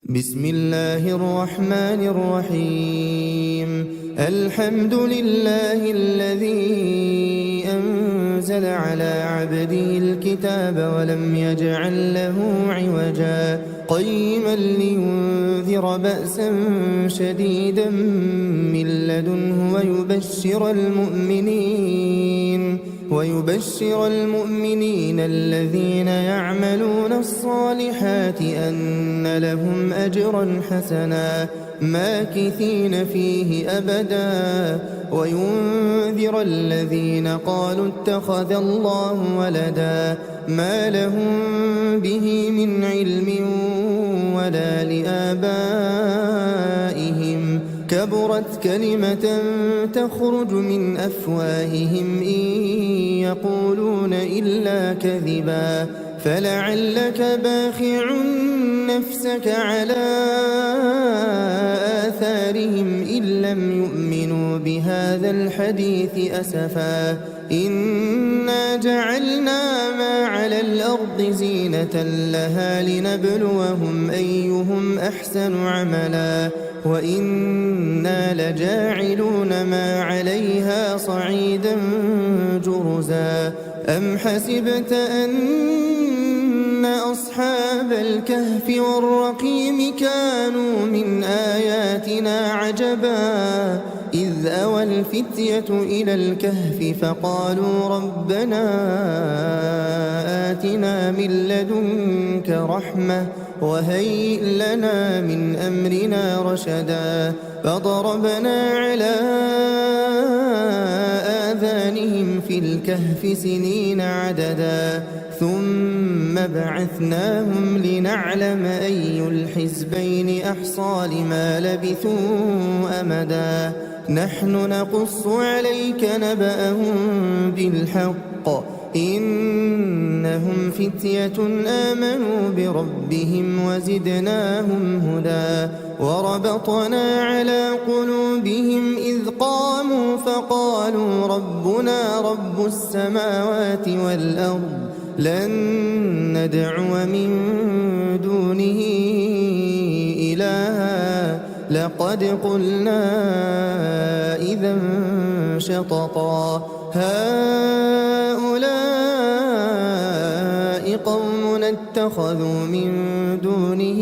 بسم الله الرحمن الرحيم. الحمد لله الذي أنزل على عبده الكتاب ولم يجعل له عوجا قيما لينذر بأسا شديدا من لدنه ويبشر المؤمنين الذين يعملون الصالحات أن لهم أجرا حسنا ماكثين فيه أبدا وينذر الذين قالوا اتخذ الله ولدا ما لهم به من علم ولا لآبائهم كبرت كلمة تخرج من أفواههم إن يقولون إلا كذبا فلعلك باخع نفسك على آثارهم إن لم يؤمنوا بهذا الحديث أسفا إنا جعلنا ما على الأرض زينة لها لنبلوهم أيهم أحسن عملا وإنا لجاعلون ما عليها صعيدا جرزا أم حسبت أن أصحاب الكهف والرقيم كانوا من آياتنا عجبا إذ أوى الفتية إلى الكهف فقالوا ربنا آتنا من لدنك رحمة وهيئ لنا من أمرنا رشدا فضربنا على آذانهم في الكهف سنين عددا ثم بعثناهم لنعلم أي الحزبين أحصى لما لبثوا أمدا نحن نقص عليك نبأهم بالحق إنهم فتية آمنوا بربهم وزدناهم هدى وربطنا على قلوبهم إذ قاموا فقالوا ربنا رب السماوات والأرض لن ندعو من دونه إلها لقد قلنا إذا شططا هؤلاء قوم اتخذوا من دونه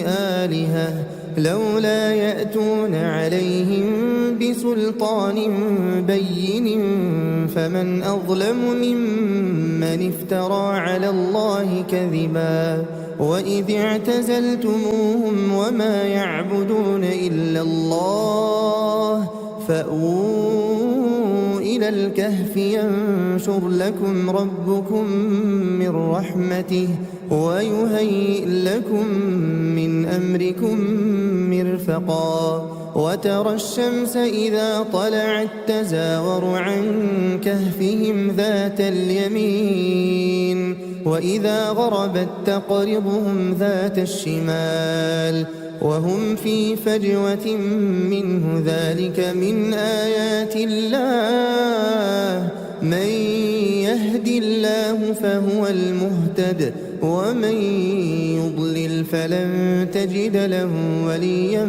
آلهة لولا يأتون عليهم بسلطان بين فمن أظلم ممن افترى على الله كذبا وإذ اعتزلتموهم وما يعبدون إلا الله فأووا إلى الكهف ينشر لكم ربكم من رحمته ويهيئ لكم من أمركم مرفقا وترى الشمس إذا طلعت تزاور عن كهفهم ذات اليمين وإذا غربت تقرضهم ذات الشمال وهم في فجوة منه ذلك من آيات الله من يهد الله فهو المهتد ومن يضلل فلن تجد له وليا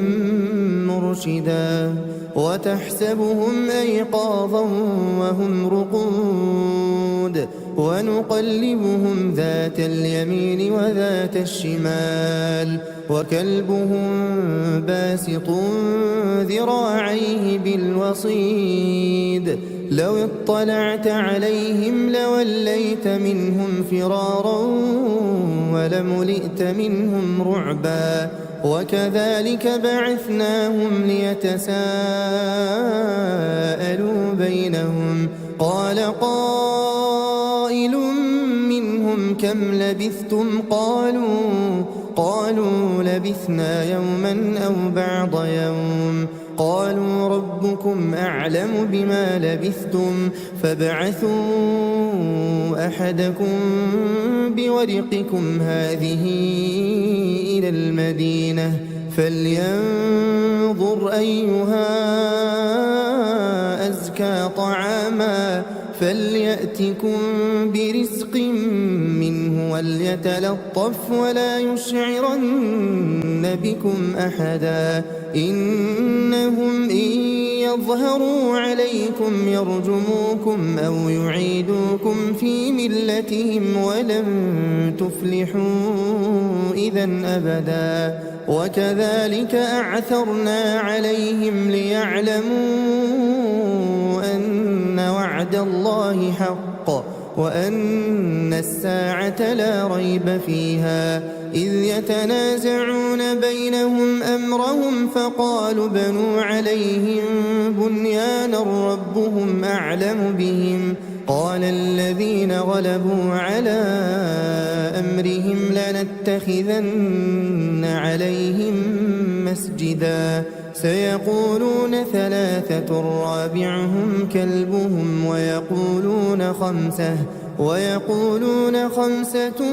مرشدا وتحسبهم أيقاظا وهم رقود ونقلبهم ذات اليمين وذات الشمال وكلبهم باسط ذراعيه بالوصيد لو اطلعت عليهم لوليت منهم فرارا ولملئت منهم رعبا وكذلك بعثناهم ليتساءلوا بينهم قال قائل منهم كم لبثتم قالوا لبثنا يوما أو بعض يوم قالوا ربكم أعلم بما لبثتم فابعثوا أحدكم بورقكم هذه إلى المدينة فلينظر أيها أزكى طعاما فليأتكم برزق منه وليتلطف ولا يشعرن بكم أحدا إنهم إن يظهروا عليكم يرجموكم أو يعيدوكم في ملتهم ولن تفلحوا إذا أبدا وكذلك أعثرنا عليهم ليعلموا أن وعد الله حق وأن الساعة لا ريب فيها إذ يتنازعون بينهم أمرهم فقالوا بنوا عليهم بنيانا ربهم أعلم بهم قال الذين غلبوا على أمرهم لنتخذن عليهم مسجدا سيقولون ثلاثة رابعهم كلبهم ويقولون خمسة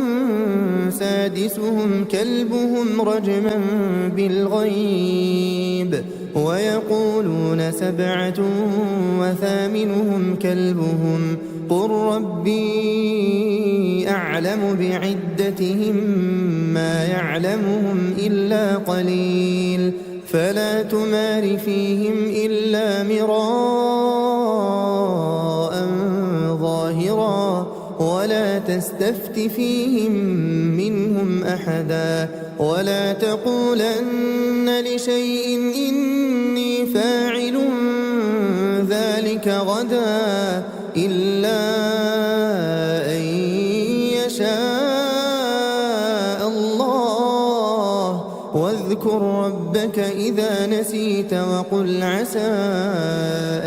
سادسهم كلبهم رجما بالغيب ويقولون سبعة وثامنهم كلبهم قل ربي أعلم بعدتهم ما يعلمهم إلا قليل فلا تمار فيهم إلا مراء ظاهرا ولا تستفت فيهم منهم أحدا ولا تقولن لشيء إني فاعل ذلك غدا إلا أن يشاء الله واذكر ربك إذا نسيت وقل عسى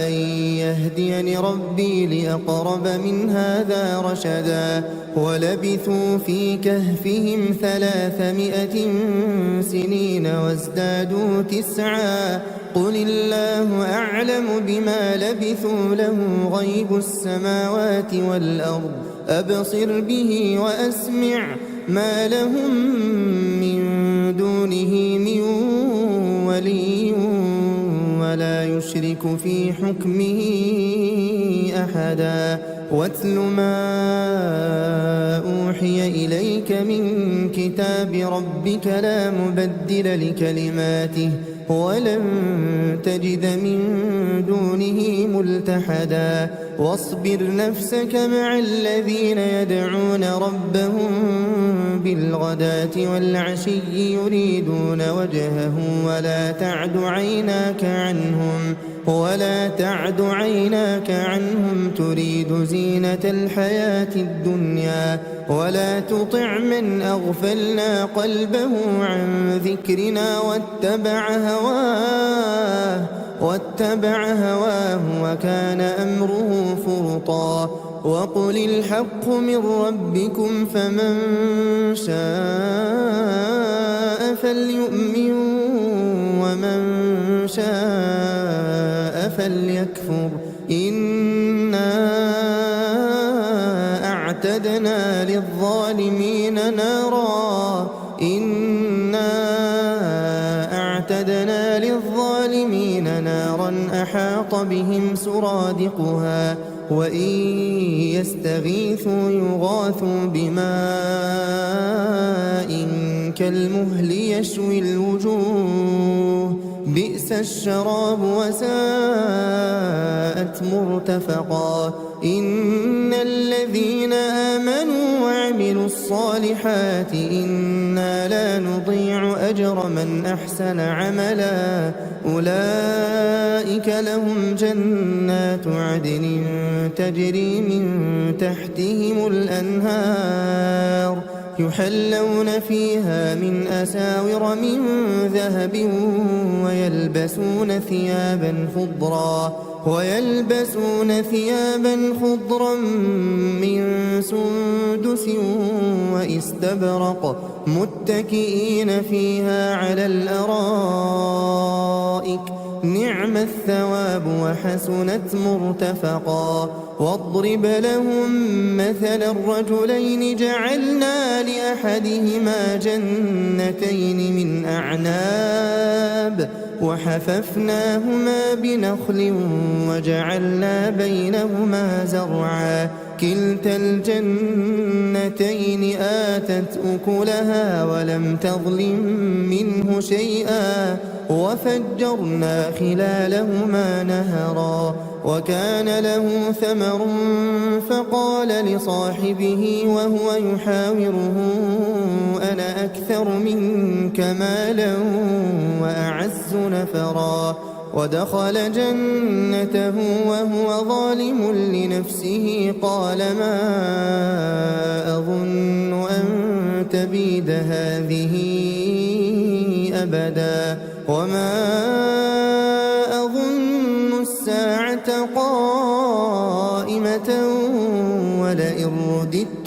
أن يهديني ربي لأقرب من هذا رشدا ولبثوا في كهفهم 300 سنين وازدادوا 9 قل الله أعلم بما لبثوا له غيب السماوات والأرض أبصر به وأسمع ما لهم من دونه من ولي ولا يشرك في حكمه أحدا واتل ما أوحي إليك من كتاب ربك لا مبدل لكلماته ولن تجد من دونه ملتحدا واصبر نفسك مع الذين يدعون ربهم بالغداة والعشي يريدون وجهه ولا تعد عيناك عنهم تريد زينة الحياة الدنيا ولا تطع من أغفلنا قلبه عن ذكرنا واتبع هواه وكان أمره فرطا وقل الحق من ربكم فمن شاء فليؤمن ومن شاء فليكفر إنا أعتدنا للظالمين نارا أحاط بهم سرادقها وإن يستغيثوا يغاثوا بماء كالمهل يشوي الوجوه بئس الشراب وساءت مرتفقا إن الذين آمنوا وعملوا الصالحات إنا لا نضيع أجر من أحسن عملا أولئك لهم جنات عدن تجري من تحتهم الأنهار يحلون فيها من أساور من ذهب ويلبسون ثيابا خضرا من سندس وإستبرق متكئين فيها على الأرائك نعم الثواب وحسنت مرتفقا واضرب لهم مثل الرجلين جعلنا لأحدهما جنتين من أعناب وحففناهما بنخل وجعلنا بينهما زرعا كلتا الجنتين آتت أكلها ولم تظلم منه شيئا وفجرنا خلالهما نهرا وكان له ثمر فقال لصاحبه وهو يحاوره أنا أكثر منك مالا وأعز نفرا ودخل جنته وهو ظالم لنفسه قال ما أظن أن تبيد هذه أبدا وما أظن الساعة قائمة ولئن رددت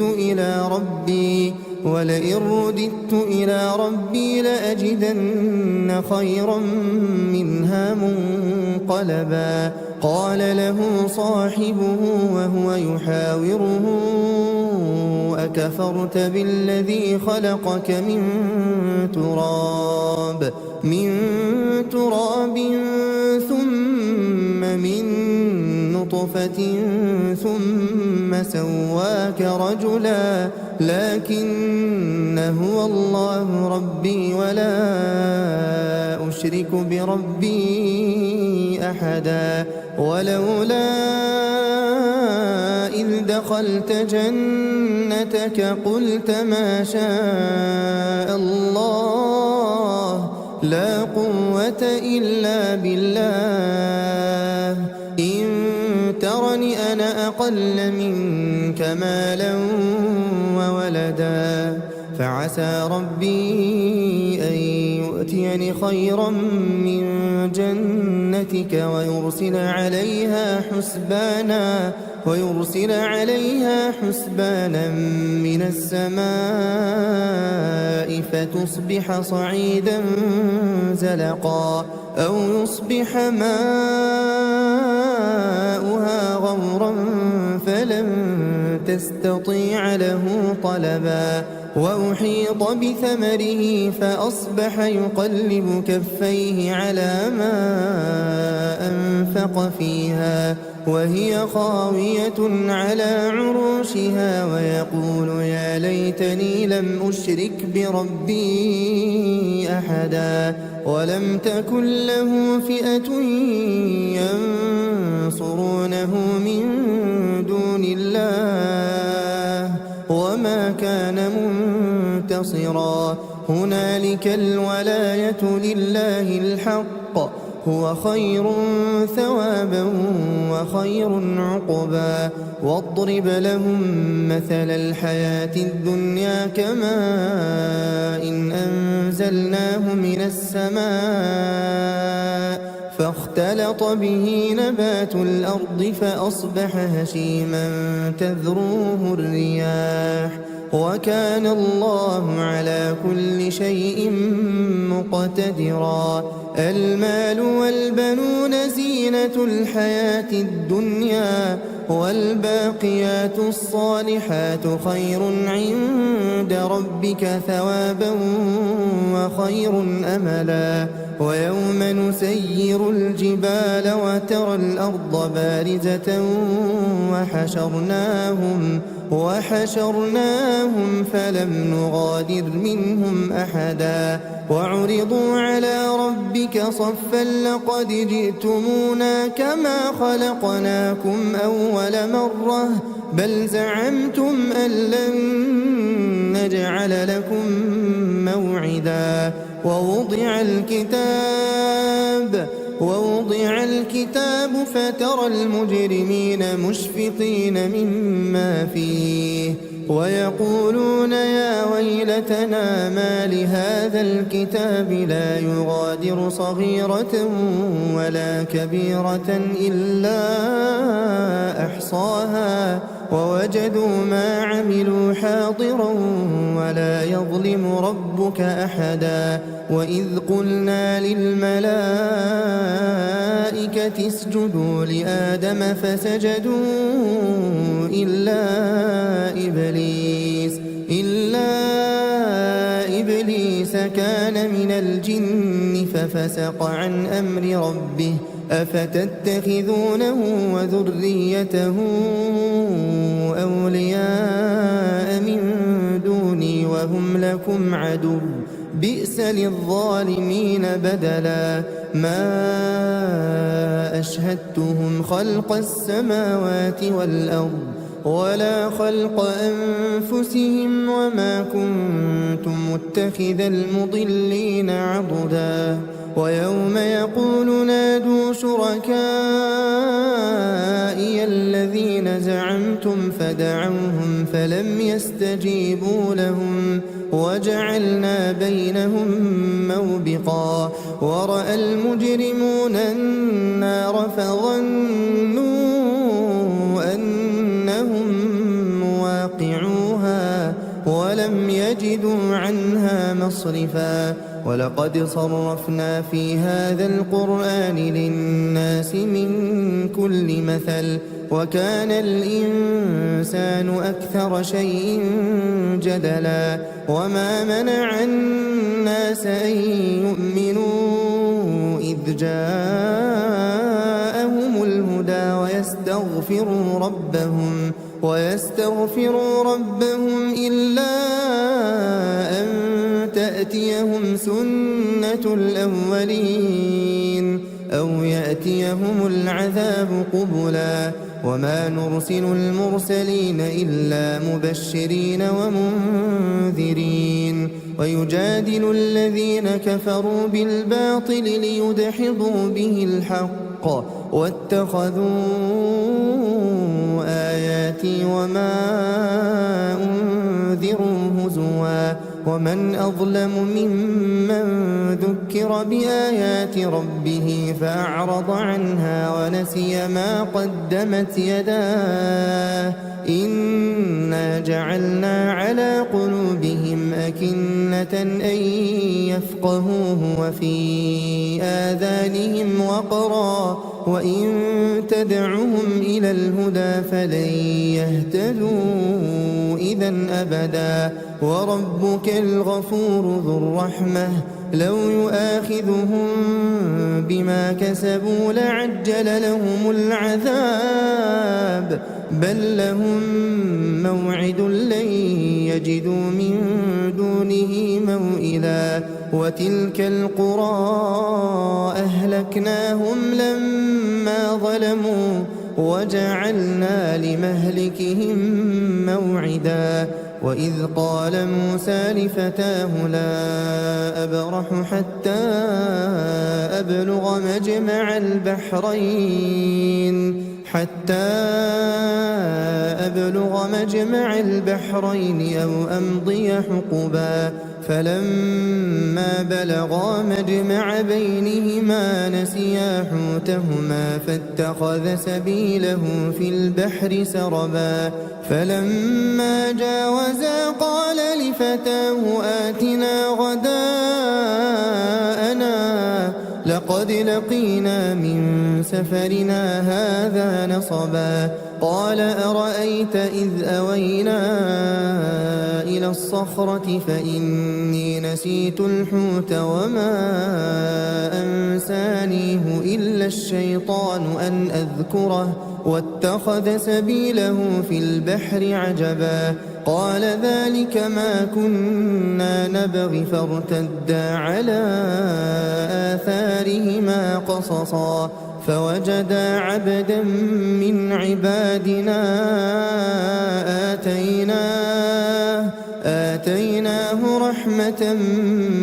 إلى ربي لأجدن خيرا منها منقلبا قال له صاحبه وهو يحاوره أكفرت بالذي خلقك من تراب ثم من نطفة ثم سواك رجلا لكن هو الله ربي ولا أشرك بربي أحدا ولولا إذ دخلت جنتك قلت ما شاء الله لا قوة إلا بالله إن ترني أنا أقل منك مالا وولدا فعسى ربي أن يؤتيني خيرا من جنتك ويرسل عليها حسبانا من السماء فتصبح صعيدا زلقا أو يصبح ماؤها غورا فلن تستطيع له طلبا وأحيط بثمره فأصبح يقلب كفيه على ما أنفق فيها وهي خاوية على عروشها ويقول يا ليتني لم أشرك بربي أحدا ولم تكن له فئة ينصرونه من دون الله وما كان منتصرا هنالك الولاية لله الحق هو خير ثوابا وخير عقبا واضرب لهم مثل الحياة الدنيا كماء إن أنزلناه من السماء فاختلط به نبات الأرض فأصبح هشيما تذروه الرياح وكان الله على كل شيء مقتدرا المال والبنون زينة الحياة الدنيا والباقيات الصالحات خير عند ربك ثوابا وخير أملا ويوم نسير الجبال وترى الأرض بارزة وحشرناهم فلم نغادر منهم أحدا وعرضوا على ربك صفا لقد جئتمونا كما خلقناكم أول مرة بل زعمتم أن لن نجعل لكم موعدا ووضع الكتاب فترى المجرمين مشفقين مما فيه ويقولون يا ويلتنا ما لهذا الكتاب لا يغادر صغيرة ولا كبيرة إلا أحصاها ووجدوا ما عملوا حاضرا ولا يظلم ربك أحدا وإذ قلنا للملائكة اسجدوا لآدم فسجدوا إلا إبليس كان من الجن ففسق عن أمر ربه أفتتخذونه وذريته أولياء من دوني وهم لكم عدو بئس للظالمين بدلا ما أشهدتهم خلق السماوات والأرض ولا خلق أنفسهم وما كنت متخذ المضلين عضدا ويوم يقول نادوا شركائي الذين زعمتم فدعوهم فلم يستجيبوا لهم وجعلنا بينهم موبقا ورأى المجرمون النار فظنوا أنهم مواقعوها ولم يجدوا عنها مصرفا ولقد صرفنا في هذا القرآن للناس من كل مثل وكان الإنسان أكثر شيء جدلا وما منع الناس أن يؤمنوا إذ جاءهم الهدى ويستغفروا ربهم إلا أن تأتيهم سنة الأولين أو يأتيهم العذاب قبلا وما نرسل المرسلين إلا مبشرين ومنذرين ويجادل الذين كفروا بالباطل ليدحضوا به الحق واتخذوا آياتي وما أنذروا هزوا ومن أظلم ممن ذكر بآيات ربه فأعرض عنها ونسي ما قدمت يداه إنا جعلنا على قلوبهم أكنة أن يفقهوه وفي آذانهم وقرا وإن تدعهم إلى الهدى فلن يهتدوا إذا أبدا وربك الغفور ذو الرحمة لو يؤاخذهم بما كسبوا لعجل لهم العذاب بل لهم موعد لن يجدوا من دونه موئلا وتلك القرى أهلكناهم لما ظلموا وجعلنا لمهلكهم موعدا وإذ قال موسى لفتاه لا أبرح حتى أبلغ مجمع البحرين أو أمضي حقبا فلما بلغا مجمع بينهما نسيا حوتهما فاتخذ سبيله في البحر سربا فلما جاوزا قال لفتاه آتنا غداءنا لقد لقينا من سفرنا هذا نصبا قال أرأيت إذ أوينا إلى الصخرة فإني نسيت الحوت وما أنسانيه إلا الشيطان أن أذكره واتخذ سبيله في البحر عجبا قال ذلك ما كنا نبغي فارتدا على آثارهما قصصا فوجدا عبدا من عبادنا آتيناه رحمة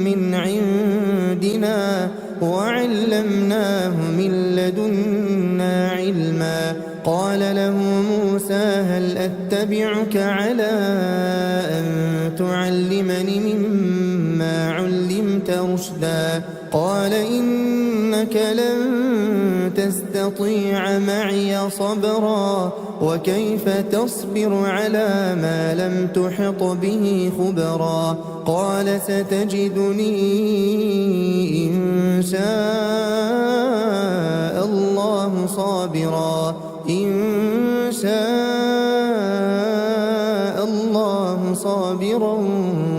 من عندنا وعلمناه من لدنا علما قال له موسى هل أتبعك على أن تعلمني مما علمت رشدا قال إنك لن تستطيع معي صبرا وكيف تصبر على ما لم تحط به خبرا قال ستجدني إن شاء الله صابرا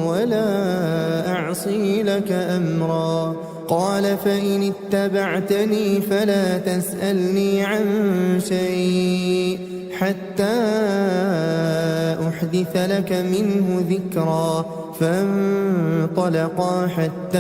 ولا أعصي لك أمرا قال فإن اتبعتني فلا تسألني عن شيء حتى أحدث لك منه ذكرا. فانطلقا حتى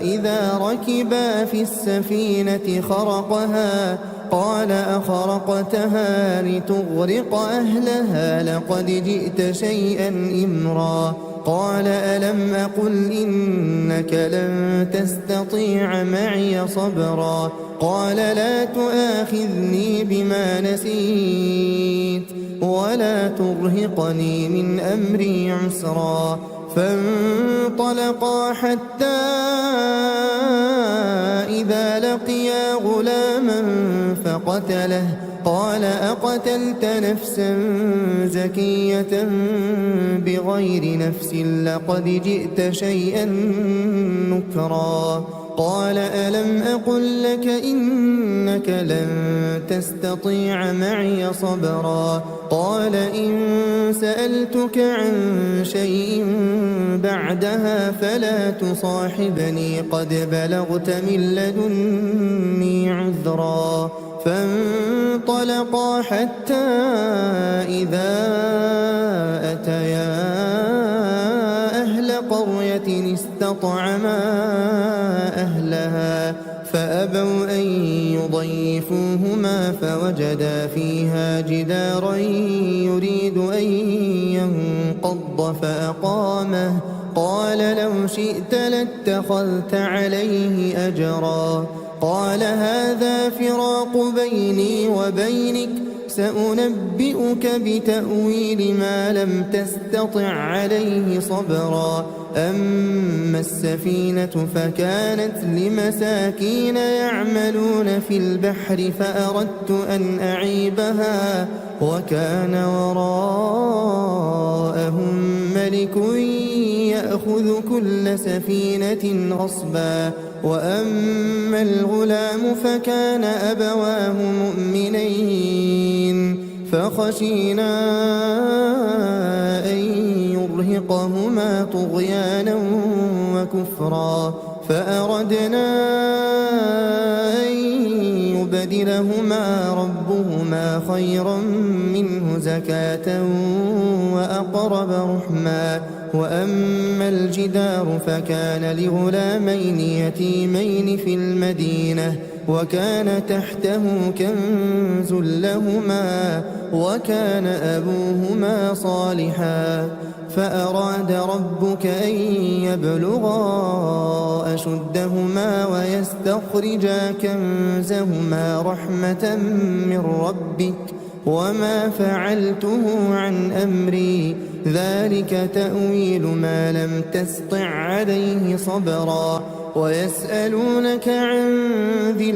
إذا ركبا في السفينة خرقها قال أخرقتها لتغرق أهلها لقد جئت شيئا إمرا. قال ألم أقل إنك لن تستطيع معي صبرا. قال لا تؤاخذني بما نسيت ولا ترهقني من أمري عسرا. فانطلقا حتى إذا لقيا غلاما فقتله قال أقتلت نفسا زكية بغير نفس لقد جئت شيئا نكرا. قال ألم أقل لك إنك لن تستطيع معي صبرا. قال إن سألتك عن شيء بعدها فلا تصاحبني قد بلغت من لدني عذرا. فانطلقا حتى إذا أتيا أهل قرية استطعما أهلها فأبوا أن يضيفوهما فوجدا فيها جدارا يريد أن ينقض فأقامه. قال لو شئت لاتخذت عليه أجرا. قال هذا فراق بيني وبينك سأنبئك بتأويل ما لم تستطع عليه صبرا. أما السفينة فكانت لمساكين يعملون في البحر فأردت أن أعيبها وكان وراءهم ملك يأخذ كل سفينة غصبا. وأما الغلام فكان أبواه مؤمنين فخشينا أن يرهقهما طغيانا وكفرا فأردنا أن يبدلهما ربهما خيرا منه زكاة وأقرب رحما. وأما الجدار فكان لغلامين يتيمين في المدينة وكان تحته كنز لهما وكان أبوهما صالحا. فأراد ربك أن يبلغا أشدهما ويستخرجا كنزهما رحمة من ربك وما فعلته عن أمري ذلك تأويل ما لم تسطع عليه صبرا. ويسألونك عن ذي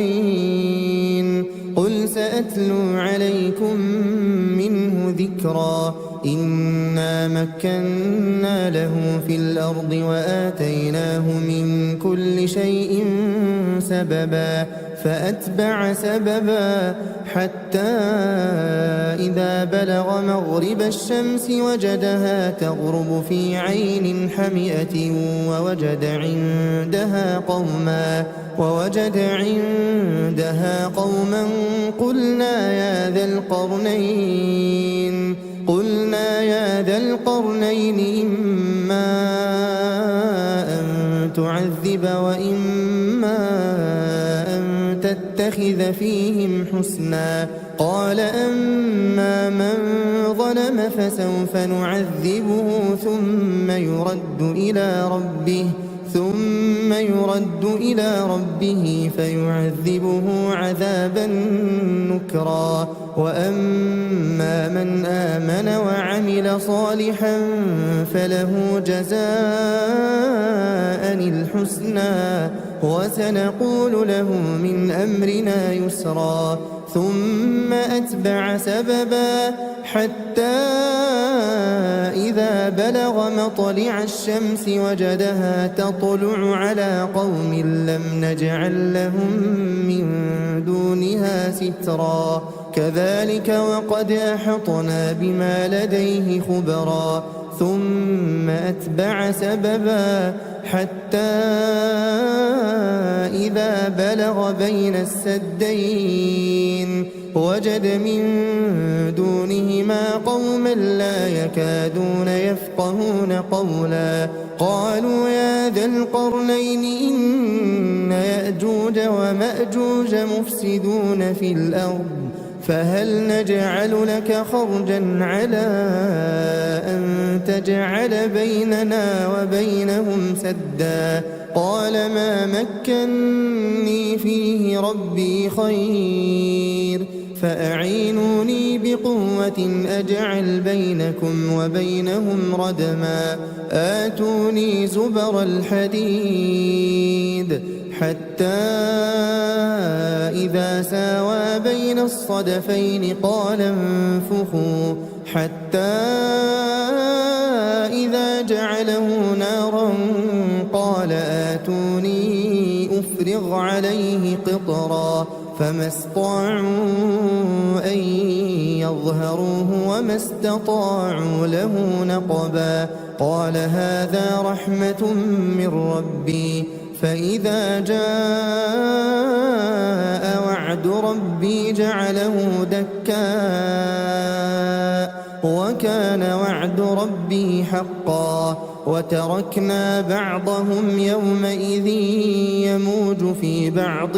القرنين قل سأتلو عليكم منه ذكرا. إنا مكنا له في الأرض وآتيناه من كل شيء سببا فأتبع سببا حتى إذا بلغ مغرب الشمس وجدها تغرب في عين حمئة ووجد عندها قوما قلنا يا ذا القرنين إما أن تعذب وإما أن تتخذ فيهم حسنا. قال أما من ظلم فسوف نعذبه ثم يرد إلى ربه فيعذبه عذابا نكرا. وأما من آمن وعمل صالحا فله جزاء الحسنى وسنقول له من أمرنا يسرا. ثم أتبع سببا حتى إذا بلغ مطلع الشمس وجدها تطلع على قوم لم نجعل لهم من دونها سترا كذلك وقد أحطنا بما لديه خبرا ثم أتبع سببا حتى إذا بلغ بين السدين وجد من دونهما قوما لا يكادون يفقهون قولا قالوا يا ذا القرنين إن يأجوج ومأجوج مفسدون في الأرض فهل نجعل لك خرجا على أن تجعل بيننا وبينهم سدا قال ما مكني فيه ربي خير فأعينوني بقوة أجعل بينكم وبينهم ردما آتوني زبر الحديد حتى إذا ساوى بين الصدفين قال انفخوا حتى إذا جعله نارا قال آتوني أفرغ عليه قطرا فما استطاعوا أن يظهروه وما استطاعوا له نقبا قال هذا رحمة من ربي فإذا جاء وعد ربي جعله دكا وكان وعد ربي حقا وتركنا بعضهم يومئذ يموج في بعض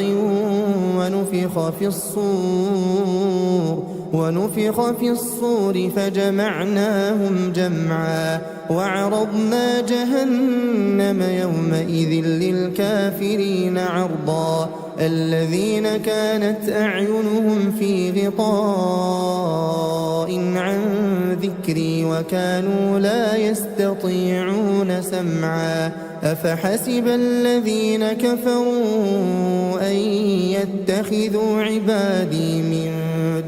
ونفخ في الصور فجمعناهم جمعا وعرضنا جهنم يومئذ للكافرين عرضا الذين كانت أعينهم في غطاء عن ذكري وكانوا لا يستطيعون سمعا أفحسب الذين كفروا أن يتخذوا عبادي من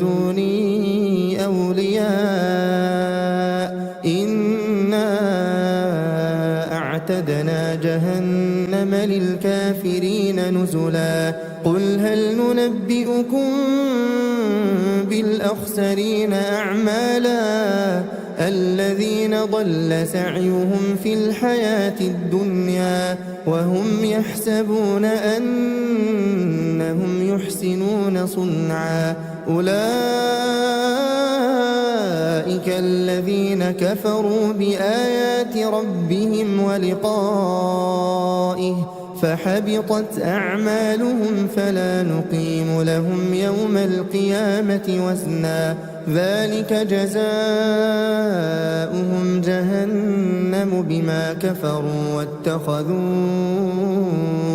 دوني أولياء إنا أعتدنا جهنم للكافرين نزلا قل هل ننبئكم بالأخسرين أعمالا الذين ضل سعيهم في الحياة الدنيا وهم يحسبون أنهم يحسنون صنعا أولئك الذين كفروا بآيات ربهم ولقائه فحبطت أعمالهم فلا نقيم لهم يوم القيامة وزنا ذلك جزاؤهم جهنم بما كفروا واتخذوا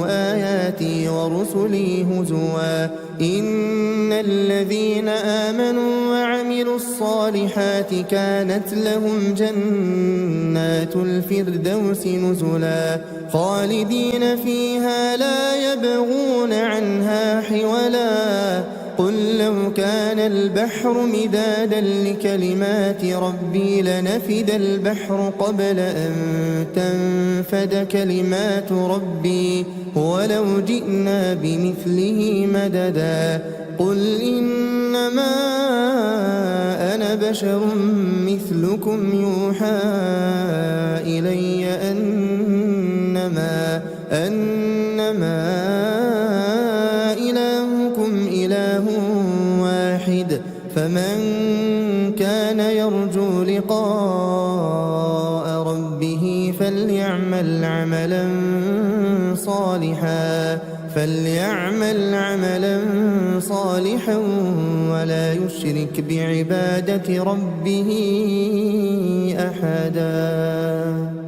آياتي ورسلي هزوا إن الذين آمنوا وعملوا الصالحات كانت لهم جنات الفردوس نزلا خالدين فيها لا يبغون عنها حولا قل لو كان البحر مدادا لكلمات ربي لنفد البحر قبل أن تنفد كلمات ربي ولو جئنا بمثله مددا قل إنما أنا بشر مثلكم يوحى إلي أنما إلهكم إله واحد فمن كان يرجو لقاء ربه فليعمل عملا صالحا ولا يشرك بعبادة ربه أحدا.